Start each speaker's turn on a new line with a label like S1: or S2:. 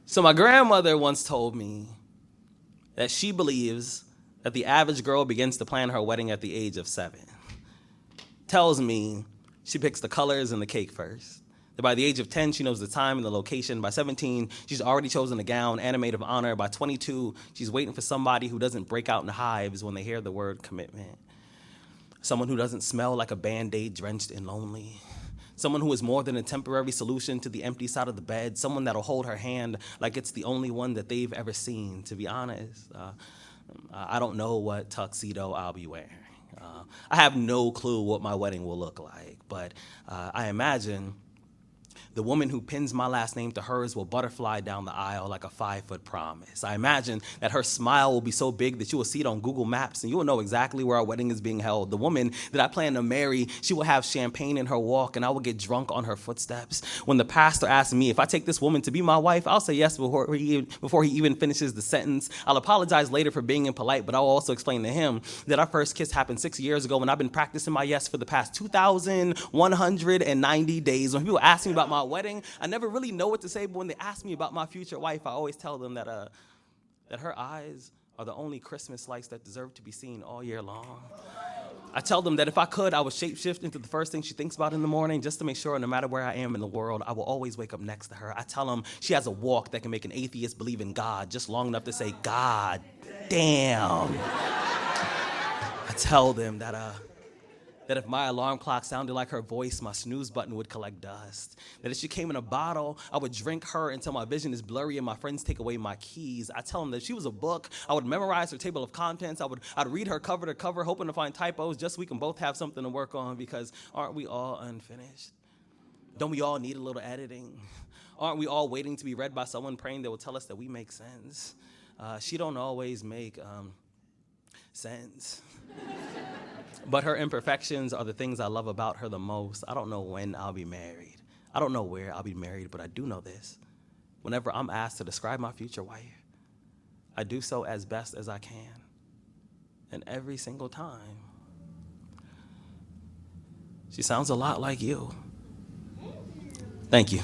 S1: So my grandmother once told me that she believes that the average girl begins to plan her wedding at the age of 7. Tells me she picks the colors and the cake first. That by the age of 10, she knows the time and the location. By 17, she's already chosen a gown and a maid of honor. By 22, she's waiting for somebody who doesn't break out in hives when they hear the word commitment. Someone who doesn't smell like a Band-Aid drenched and lonely. Someone who is more than a temporary solution to the empty side of the bed. Someone that'll hold her hand like it's the only one that they've ever seen. To be honest, I don't know what tuxedo I'll be wearing. I have no clue what my wedding will look like, but I imagine the woman who pins my last name to hers will butterfly down the aisle like a 5-foot promise. I imagine that her smile will be so big that you will see it on Google Maps and you will know exactly where our wedding is being held. The woman that I plan to marry, she will have champagne in her walk and I will get drunk on her footsteps. When the pastor asks me if I take this woman to be my wife, I'll say yes before he even finishes the sentence. I'll apologize later for being impolite, but I'll also explain to him that our first kiss happened 6 years ago and I've been practicing my yes for the past 2,190 days. When people ask me about my wedding, I never really know what to say, but when they ask me about my future wife, I always tell them that her eyes are the only Christmas lights that deserve to be seen all year long. I tell them that if I could, I would shapeshift into the first thing she thinks about in the morning just to make sure no matter where I am in the world, I will always wake up next to her. I tell them she has a walk that can make an atheist believe in God just long enough to say, God damn. I tell them that if my alarm clock sounded like her voice, my snooze button would collect dust. That if she came in a bottle, I would drink her until my vision is blurry and my friends take away my keys. I tell them that if she was a book, I would memorize her table of contents. I'd read her cover to cover, hoping to find typos just so we can both have something to work on, because aren't we all unfinished? Don't we all need a little editing? Aren't we all waiting to be read by someone praying that will tell us that we make sense? She don't always make sense. But her imperfections are the things I love about her the most. I don't know when I'll be married. I don't know where I'll be married, but I do know this. Whenever I'm asked to describe my future wife, I do so as best as I can. And every single time, she sounds a lot like you. Thank you.